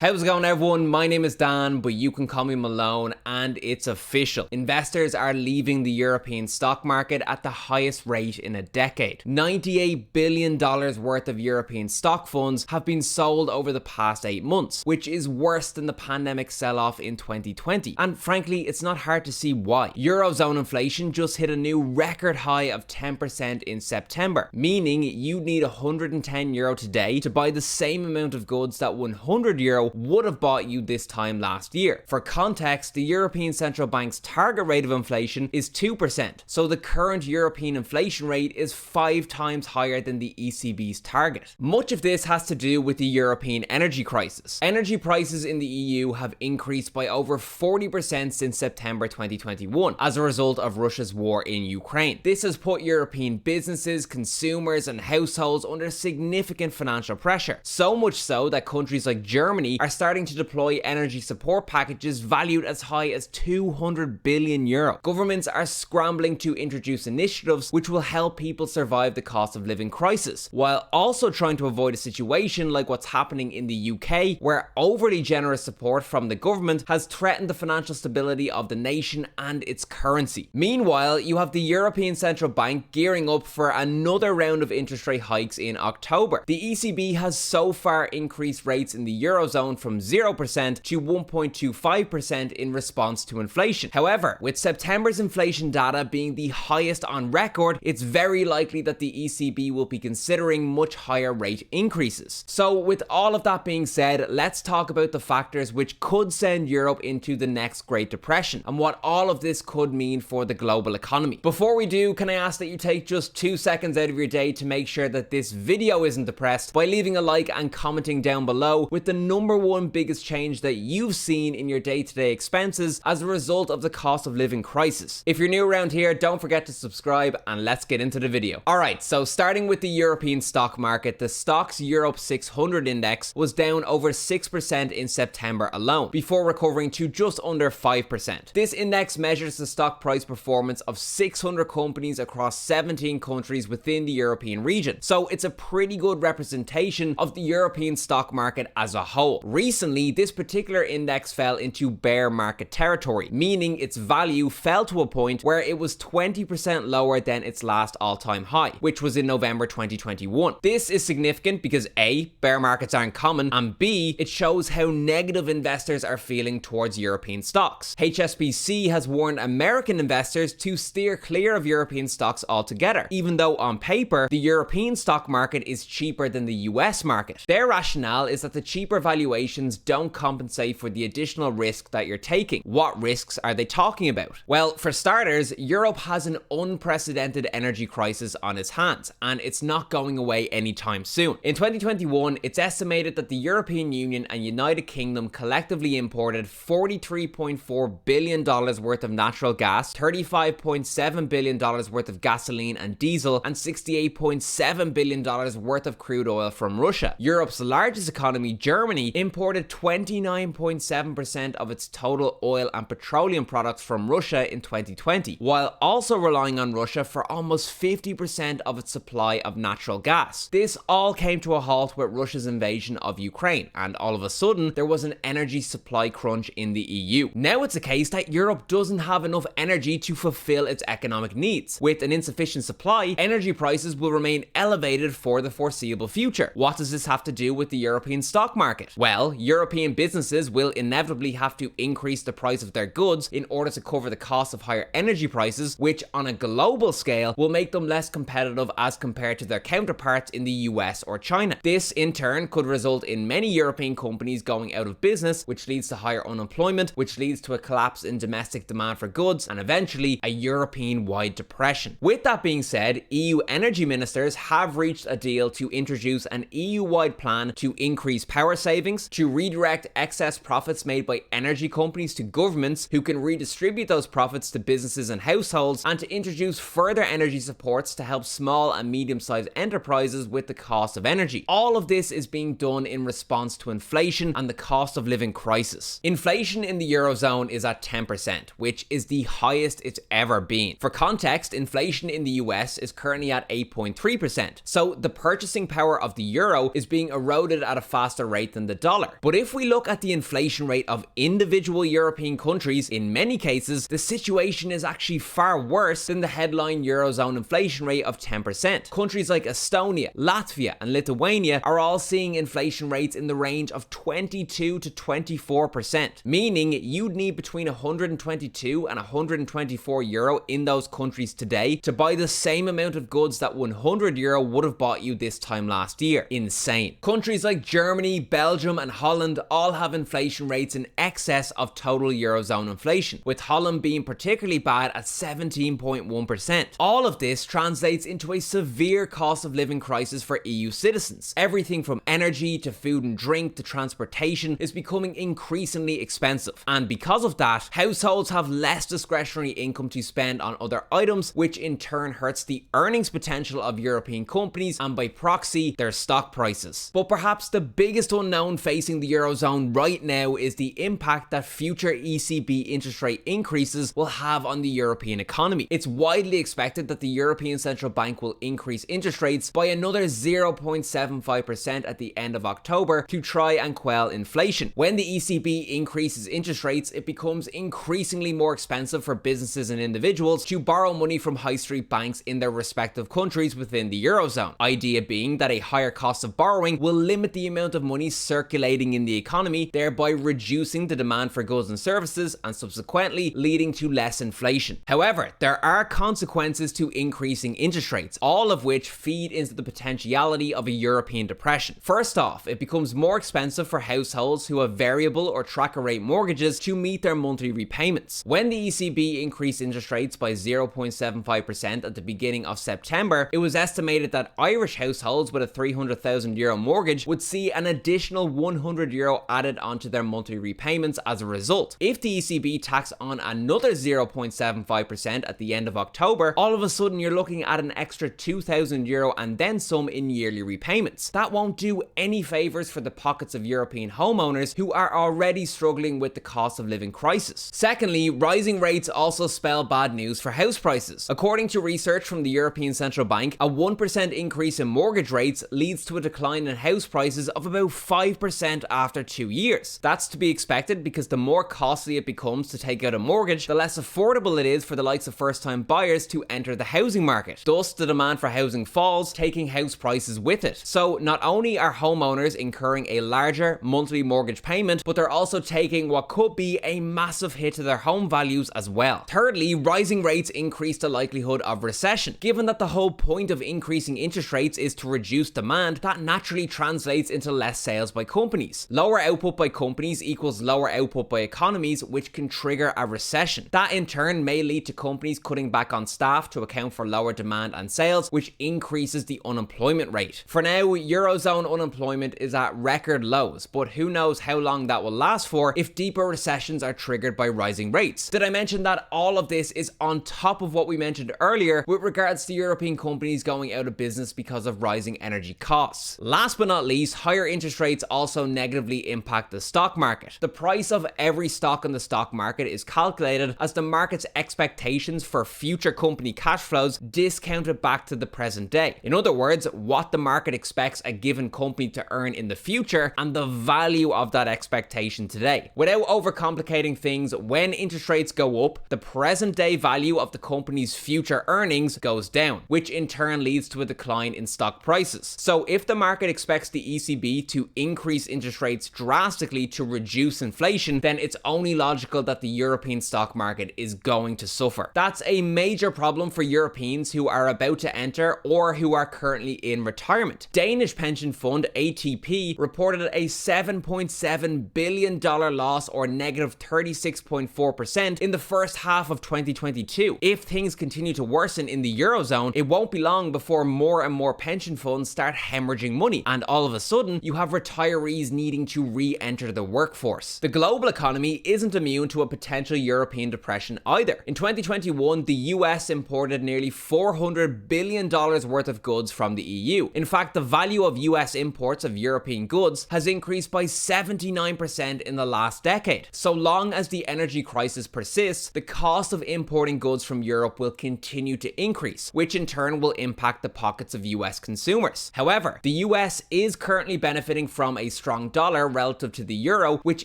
How's it going, everyone? My name is Dan, but you can call me Malone, and it's official. Investors are leaving the European stock market at the highest rate in a decade. $98 billion worth of European stock funds have been sold over the past 8 months, which is worse than the pandemic sell-off in 2020. And frankly, it's not hard to see why. Eurozone inflation just hit a new record high of 10% in September, meaning you need €110 today to buy the same amount of goods that €100 would have bought you this time last year. For context, the European Central Bank's target rate of inflation is 2%, so the current European inflation rate is 5 times higher than the ECB's target. Much of this has to do with the European energy crisis. Energy prices in the EU have increased by over 40% since September 2021 as a result of Russia's war in Ukraine. This has put European businesses, consumers, and households under significant financial pressure, so much so that countries like Germany are starting to deploy energy support packages valued as high as €200 billion. Governments are scrambling to introduce initiatives which will help people survive the cost of living crisis, while also trying to avoid a situation like what's happening in the UK, where overly generous support from the government has threatened the financial stability of the nation and its currency. Meanwhile, you have the European Central Bank gearing up for another round of interest rate hikes in October. The ECB has so far increased rates in the Eurozone from 0% to 1.25% in response to inflation. However, with September's inflation data being the highest on record, it's very likely that the ECB will be considering much higher rate increases. So with all of that being said, let's talk about the factors which could send Europe into the next Great Depression and what all of this could mean for the global economy. Before we do, can I ask that you take just 2 seconds out of your day to make sure that this video isn't depressed by leaving a like and commenting down below with the number one biggest change that you've seen in your day-to-day expenses as a result of the cost of living crisis. If you're new around here, don't forget to subscribe, and let's get into the video. Alright, so starting with the European stock market, the Stoxx Europe 600 index was down over 6% in September alone, before recovering to just under 5%. This index measures the stock price performance of 600 companies across 17 countries within the European region, so it's a pretty good representation of the European stock market as a whole. Recently, this particular index fell into bear market territory, meaning its value fell to a point where it was 20% lower than its last all-time high, which was in November 2021. This is significant because A, bear markets aren't common, and B, it shows how negative investors are feeling towards European stocks. HSBC has warned American investors to steer clear of European stocks altogether, even though on paper, the European stock market is cheaper than the US market. Their rationale is that the cheaper valuations don't compensate for the additional risk that you're taking. What risks are they talking about? Well, for starters, Europe has an unprecedented energy crisis on its hands, and it's not going away anytime soon. In 2021, it's estimated that the European Union and United Kingdom collectively imported $43.4 billion worth of natural gas, $35.7 billion worth of gasoline and diesel, and $68.7 billion worth of crude oil from Russia. Europe's largest economy, Germany, imported 29.7% of its total oil and petroleum products from Russia in 2020, while also relying on Russia for almost 50% of its supply of natural gas. This all came to a halt with Russia's invasion of Ukraine, and all of a sudden, there was an energy supply crunch in the EU. Now it's a case that Europe doesn't have enough energy to fulfill its economic needs. With an insufficient supply, energy prices will remain elevated for the foreseeable future. What does this have to do with the European stock market? Well, European businesses will inevitably have to increase the price of their goods in order to cover the cost of higher energy prices, which on a global scale will make them less competitive as compared to their counterparts in the US or China. This in turn could result in many European companies going out of business, which leads to higher unemployment, which leads to a collapse in domestic demand for goods, and eventually a European-wide depression. With that being said, EU energy ministers have reached a deal to introduce an EU-wide plan to increase power savings, to redirect excess profits made by energy companies to governments who can redistribute those profits to businesses and households, and to introduce further energy supports to help small and medium-sized enterprises with the cost of energy. All of this is being done in response to inflation and the cost of living crisis. Inflation in the Eurozone is at 10%, which is the highest it's ever been. For context, inflation in the US is currently at 8.3%, so the purchasing power of the euro is being eroded at a faster rate than the dollar. dollar. But if we look at the inflation rate of individual European countries, in many cases, the situation is actually far worse than the headline Eurozone inflation rate of 10%. Countries like Estonia, Latvia, and Lithuania are all seeing inflation rates in the range of 22 to 24%, meaning you'd need between 122 and 124 euro in those countries today to buy the same amount of goods that 100 euro would have bought you this time last year. Insane. Countries like Germany, Belgium, and Holland all have inflation rates in excess of total Eurozone inflation, with Holland being particularly bad at 17.1%. All of this translates into a severe cost of living crisis for EU citizens. Everything from energy to food and drink to transportation is becoming increasingly expensive. And because of that, households have less discretionary income to spend on other items, which in turn hurts the earnings potential of European companies and by proxy, their stock prices. But perhaps the biggest unknown facing the Eurozone right now is the impact that future ECB interest rate increases will have on the European economy. It's widely expected that the European Central Bank will increase interest rates by another 0.75% at the end of October to try and quell inflation. When the ECB increases interest rates, it becomes increasingly more expensive for businesses and individuals to borrow money from high street banks in their respective countries within the Eurozone. Idea being that a higher cost of borrowing will limit the amount of money circulating in the economy, thereby reducing the demand for goods and services and subsequently leading to less inflation. However, there are consequences to increasing interest rates, all of which feed into the potentiality of a European depression. First off, it becomes more expensive for households who have variable or tracker rate mortgages to meet their monthly repayments. When the ECB increased interest rates by 0.75% at the beginning of September, it was estimated that Irish households with a €300,000 mortgage would see an additional €100 added onto their monthly repayments as a result. If the ECB tacks on another 0.75% at the end of October, all of a sudden you're looking at an extra €2,000 and then some in yearly repayments. That won't do any favors for the pockets of European homeowners who are already struggling with the cost of living crisis. Secondly, rising rates also spell bad news for house prices. According to research from the European Central Bank, a 1% increase in mortgage rates leads to a decline in house prices of about 5% after 2 years. That's to be expected because the more costly it becomes to take out a mortgage, the less affordable it is for the likes of first-time buyers to enter the housing market. Thus, the demand for housing falls, taking house prices with it. So not only are homeowners incurring a larger monthly mortgage payment, but they're also taking what could be a massive hit to their home values as well. Thirdly, rising rates increase the likelihood of recession. Given that the whole point of increasing interest rates is to reduce demand, that naturally translates into less sales by companies. Lower output by companies equals lower output by economies, which can trigger a recession. That in turn may lead to companies cutting back on staff to account for lower demand and sales, which increases the unemployment rate. For now, Eurozone unemployment is at record lows, but who knows how long that will last for if deeper recessions are triggered by rising rates. Did I mention that all of this is on top of what we mentioned earlier with regards to European companies going out of business because of rising energy costs? Last but not least, higher interest rates also negatively impact the stock market. The price of every stock in the stock market is calculated as the market's expectations for future company cash flows discounted back to the present day. In other words, what the market expects a given company to earn in the future and the value of that expectation today. Without overcomplicating things, when interest rates go up, the present day value of the company's future earnings goes down, which in turn leads to a decline in stock prices. So if the market expects the ECB to increase interest rates drastically to reduce inflation, then it's only logical that the European stock market is going to suffer. That's a major problem for Europeans who are about to enter or who are currently in retirement. Danish pension fund ATP reported a $7.7 billion loss, or negative 36.4% in the first half of 2022. If things continue to worsen in the Eurozone, it won't be long before more and more pension funds start hemorrhaging money, and all of a sudden you have retirees needing to re-enter the workforce. The global economy isn't immune to a potential European depression either. In 2021, the US imported nearly $400 billion worth of goods from the EU. In fact, the value of US imports of European goods has increased by 79% in the last decade. So long as the energy crisis persists, the cost of importing goods from Europe will continue to increase, which in turn will impact the pockets of US consumers. However, the US is currently benefiting from a strong dollar relative to the euro, which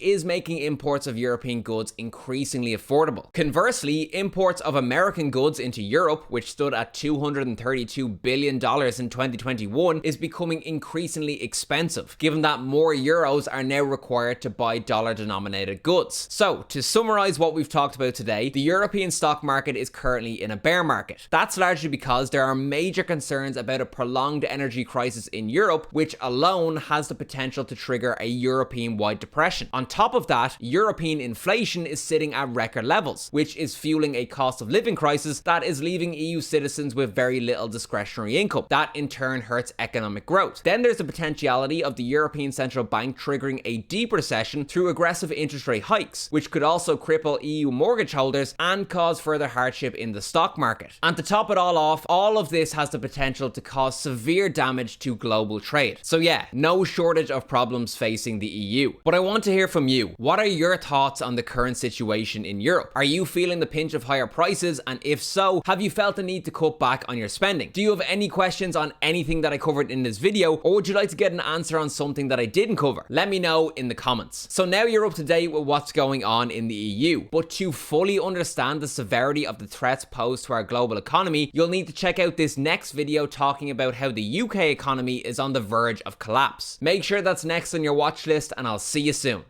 is making imports of European goods increasingly affordable. Conversely, imports of American goods into Europe, which stood at $232 billion in 2021, is becoming increasingly expensive, given that more euros are now required to buy dollar-denominated goods. So, to summarize what we've talked about today, the European stock market is currently in a bear market. That's largely because there are major concerns about a prolonged energy crisis in Europe, which alone has the potential to trigger a European-wide depression. On top of that, European inflation is sitting at record levels, which is fueling a cost of living crisis that is leaving EU citizens with very little discretionary income. That in turn hurts economic growth. Then there's the potentiality of the European Central Bank triggering a deep recession through aggressive interest rate hikes, which could also cripple EU mortgage holders and cause further hardship in the stock market. And to top it all off, all of this has the potential to cause severe damage to global trade. So yeah, no shortage of problems facing the EU. But I want to hear from you. What are your thoughts on the current situation in Europe? Are you feeling the pinch of higher prices? And if so, have you felt the need to cut back on your spending? Do you have any questions on anything that I covered in this video, or would you like to get an answer on something that I didn't cover? Let me know in the comments. So now you're up to date with what's going on in the EU, but to fully understand the severity of the threats posed to our global economy, you'll need to check out this next video talking about how the UK economy is on the verge of collapse. Make sure that's next on your watch list, and I'll see you soon.